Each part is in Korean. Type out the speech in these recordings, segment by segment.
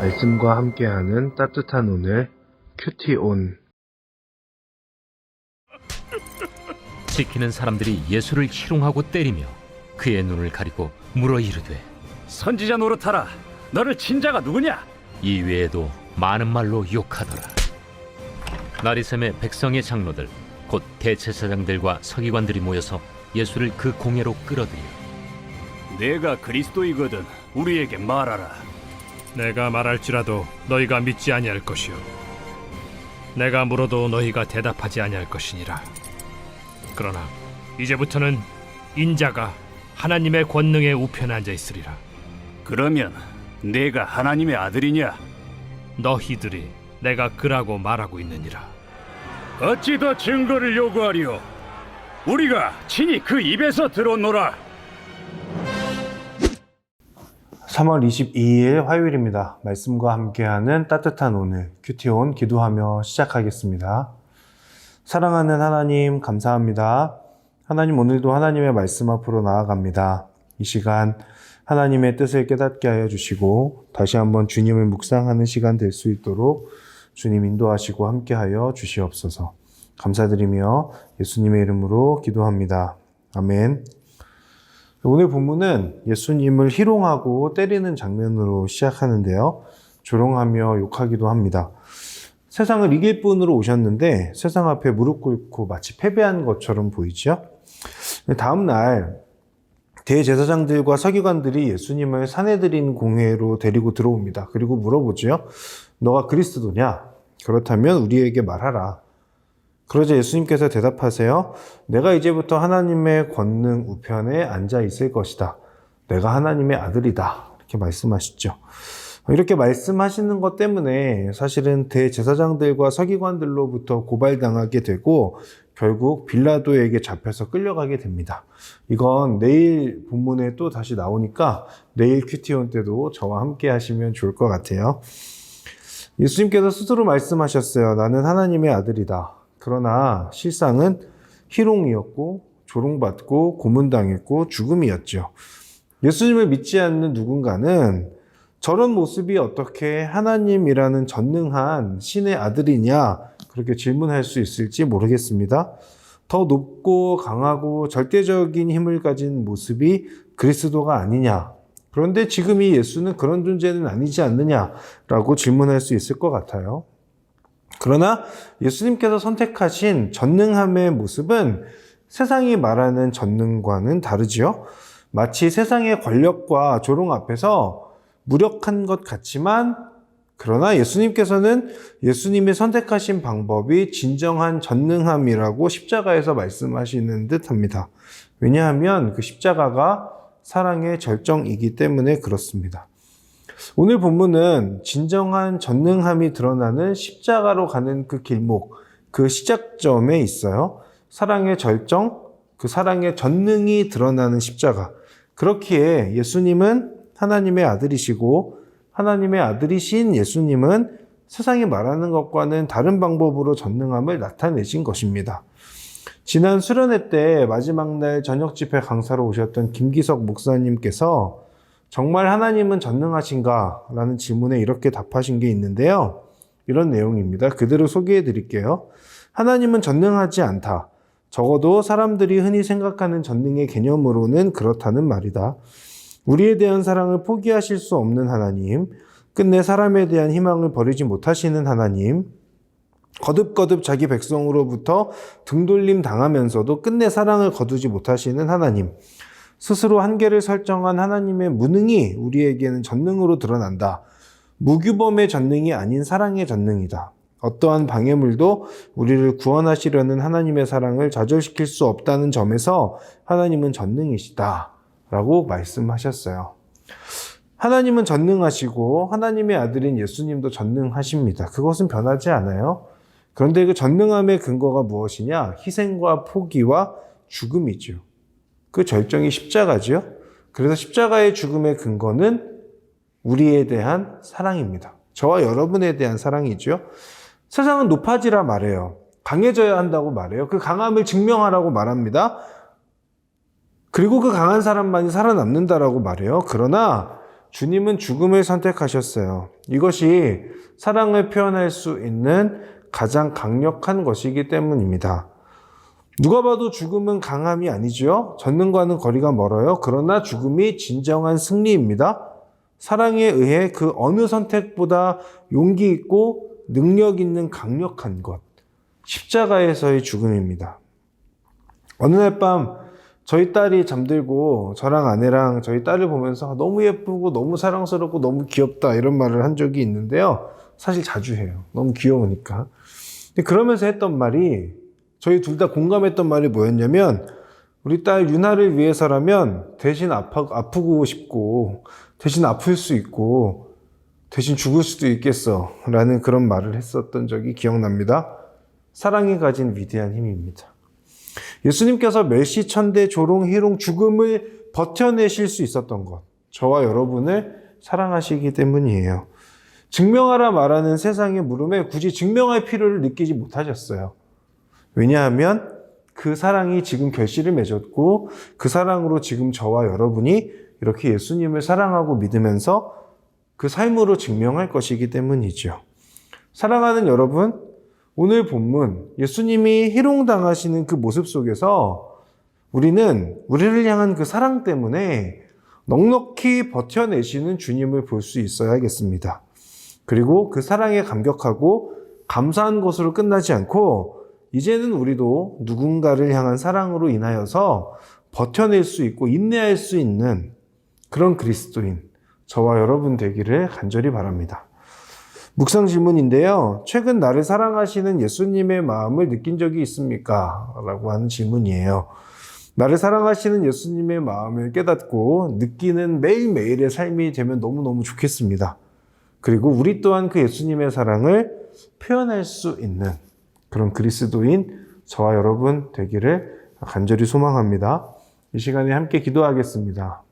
말씀과 함께하는 따뜻한 오늘 큐티온. 지키는 사람들이 예수를 희롱하고 때리며 그의 눈을 가리고 물어 이르되, 선지자 노릇하라. 너를 친 자가 누구냐? 이 외에도 많은 말로 욕하더라. 나리샘의 백성의 장로들 곧 대제사장들과 서기관들이 모여서 예수를 그 공회로 끌어들여 내가 그리스도이거든 우리에게 말하라. 내가 말할지라도 너희가 믿지 아니할 것이요 내가 물어도 너희가 대답하지 아니할 것이니라. 그러나 이제부터는 인자가 하나님의 권능의 우편에 앉아 있으리라. 그러면 내가 하나님의 아들이냐? 너희들이 내가 그라고 말하고 있느니라. 어찌 더 증거를 요구하리요? 우리가 친히 그 입에서 들었노라. 3월 22일 화요일입니다. 말씀과 함께하는 따뜻한 오늘 큐티온 기도하며 시작하겠습니다. 사랑하는 하나님 감사합니다. 하나님, 오늘도 하나님의 말씀 앞으로 나아갑니다. 이 시간 하나님의 뜻을 깨닫게 하여 주시고 다시 한번 주님을 묵상하는 시간 될 수 있도록 주님 인도하시고 함께하여 주시옵소서. 감사드리며 예수님의 이름으로 기도합니다. 아멘. 오늘 본문은 예수님을 희롱하고 때리는 장면으로 시작하는데요. 조롱하며 욕하기도 합니다. 세상을 이길 분으로 오셨는데 세상 앞에 무릎 꿇고 마치 패배한 것처럼 보이죠? 다음 날 대제사장들과 서기관들이 예수님을 사내들인 공회로 데리고 들어옵니다. 그리고 물어보죠. 너가 그리스도냐? 그렇다면 우리에게 말하라. 그러자 예수님께서 대답하세요. 내가 이제부터 하나님의 권능 우편에 앉아 있을 것이다. 내가 하나님의 아들이다. 이렇게 말씀하시죠. 이렇게 말씀하시는 것 때문에 사실은 대제사장들과 서기관들로부터 고발당하게 되고 결국 빌라도에게 잡혀서 끌려가게 됩니다. 이건 내일 본문에 또 다시 나오니까 내일 큐티온 때도 저와 함께 하시면 좋을 것 같아요. 예수님께서 스스로 말씀하셨어요. 나는 하나님의 아들이다. 그러나 실상은 희롱이었고 조롱받고 고문당했고 죽음이었죠. 예수님을 믿지 않는 누군가는 저런 모습이 어떻게 하나님이라는 전능한 신의 아들이냐 그렇게 질문할 수 있을지 모르겠습니다. 더 높고 강하고 절대적인 힘을 가진 모습이 그리스도가 아니냐. 그런데 지금 이 예수는 그런 존재는 아니지 않느냐라고 질문할 수 있을 것 같아요. 그러나 예수님께서 선택하신 전능함의 모습은 세상이 말하는 전능과는 다르지요. 마치 세상의 권력과 조롱 앞에서 무력한 것 같지만 그러나 예수님께서는 예수님이 선택하신 방법이 진정한 전능함이라고 십자가에서 말씀하시는 듯합니다. 왜냐하면 그 십자가가 사랑의 절정이기 때문에 그렇습니다. 오늘 본문은 진정한 전능함이 드러나는 십자가로 가는 그 길목, 그 시작점에 있어요. 사랑의 절정, 그 사랑의 전능이 드러나는 십자가. 그렇기에 예수님은 하나님의 아들이시고 하나님의 아들이신 예수님은 세상이 말하는 것과는 다른 방법으로 전능함을 나타내신 것입니다. 지난 수련회 때 마지막 날 저녁 집회 강사로 오셨던 김기석 목사님께서 정말 하나님은 전능하신가? 라는 질문에 이렇게 답하신 게 있는데요. 이런 내용입니다. 그대로 소개해 드릴게요. 하나님은 전능하지 않다. 적어도 사람들이 흔히 생각하는 전능의 개념으로는 그렇다는 말이다. 우리에 대한 사랑을 포기하실 수 없는 하나님, 끝내 사람에 대한 희망을 버리지 못하시는 하나님, 거듭거듭 자기 백성으로부터 등돌림 당하면서도 끝내 사랑을 거두지 못하시는 하나님, 스스로 한계를 설정한 하나님의 무능이 우리에게는 전능으로 드러난다. 무규범의 전능이 아닌 사랑의 전능이다. 어떠한 방해물도 우리를 구원하시려는 하나님의 사랑을 좌절시킬 수 없다는 점에서 하나님은 전능이시다. 라고 말씀하셨어요. 하나님은 전능하시고 하나님의 아들인 예수님도 전능하십니다. 그것은 변하지 않아요. 그런데 그 전능함의 근거가 무엇이냐? 희생과 포기와 죽음이죠. 그 절정이 십자가죠. 그래서 십자가의 죽음의 근거는 우리에 대한 사랑입니다. 저와 여러분에 대한 사랑이죠. 세상은 높아지라 말해요. 강해져야 한다고 말해요. 그 강함을 증명하라고 말합니다. 그리고 그 강한 사람만이 살아남는다라고 말해요. 그러나 주님은 죽음을 선택하셨어요. 이것이 사랑을 표현할 수 있는 가장 강력한 것이기 때문입니다. 누가 봐도 죽음은 강함이 아니죠. 전능과는 거리가 멀어요. 그러나 죽음이 진정한 승리입니다. 사랑에 의해 그 어느 선택보다 용기 있고 능력 있는 강력한 것, 십자가에서의 죽음입니다. 어느 날 밤 저희 딸이 잠들고 저랑 아내랑 저희 딸을 보면서 너무 예쁘고 너무 사랑스럽고 너무 귀엽다 이런 말을 한 적이 있는데요. 사실 자주 해요. 너무 귀여우니까. 근데 그러면서 했던 말이, 저희 둘 다 공감했던 말이 뭐였냐면, 우리 딸 유나를 위해서라면 대신 아프고 싶고 대신 아플 수 있고 대신 죽을 수도 있겠어 라는 그런 말을 했었던 적이 기억납니다. 사랑이 가진 위대한 힘입니다. 예수님께서 멸시천대 조롱 희롱 죽음을 버텨내실 수 있었던 것, 저와 여러분을 사랑하시기 때문이에요. 증명하라 말하는 세상의 물음에 굳이 증명할 필요를 느끼지 못하셨어요. 왜냐하면 그 사랑이 지금 결실을 맺었고 그 사랑으로 지금 저와 여러분이 이렇게 예수님을 사랑하고 믿으면서 그 삶으로 증명할 것이기 때문이죠. 사랑하는 여러분, 오늘 본문 예수님이 희롱당하시는 그 모습 속에서 우리는 우리를 향한 그 사랑 때문에 넉넉히 버텨내시는 주님을 볼 수 있어야겠습니다. 그리고 그 사랑에 감격하고 감사한 것으로 끝나지 않고 이제는 우리도 누군가를 향한 사랑으로 인하여서 버텨낼 수 있고 인내할 수 있는 그런 그리스도인 저와 여러분 되기를 간절히 바랍니다. 묵상 질문인데요. 최근 나를 사랑하시는 예수님의 마음을 느낀 적이 있습니까? 라고 하는 질문이에요. 나를 사랑하시는 예수님의 마음을 깨닫고 느끼는 매일매일의 삶이 되면 너무너무 좋겠습니다. 그리고 우리 또한 그 예수님의 사랑을 표현할 수 있는 그런 그리스도인 저와 여러분 되기를 간절히 소망합니다. 이 시간에 함께 기도하겠습니다.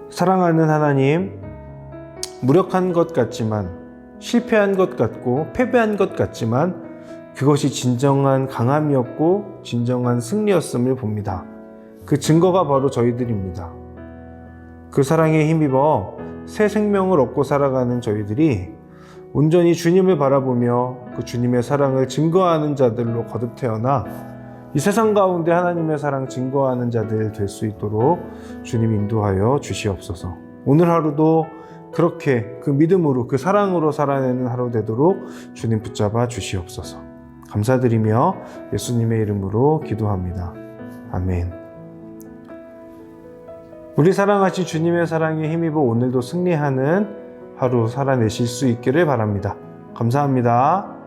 사랑하는 하나님, 무력한 것 같지만, 실패한 것 같고, 패배한 것 같지만, 그것이 진정한 강함이었고, 진정한 승리였음을 봅니다. 그 증거가 바로 저희들입니다. 그 사랑에 힘입어 새 생명을 얻고 살아가는 저희들이 온전히 주님을 바라보며 그 주님의 사랑을 증거하는 자들로 거듭 태어나 이 세상 가운데 하나님의 사랑 증거하는 자들 될 수 있도록 주님 인도하여 주시옵소서. 오늘 하루도 그렇게 그 믿음으로 그 사랑으로 살아내는 하루 되도록 주님 붙잡아 주시옵소서. 감사드리며 예수님의 이름으로 기도합니다. 아멘. 우리 사랑하신 주님의 사랑에 힘입어 오늘도 승리하는 하루 살아내실 수 있기를 바랍니다. 감사합니다.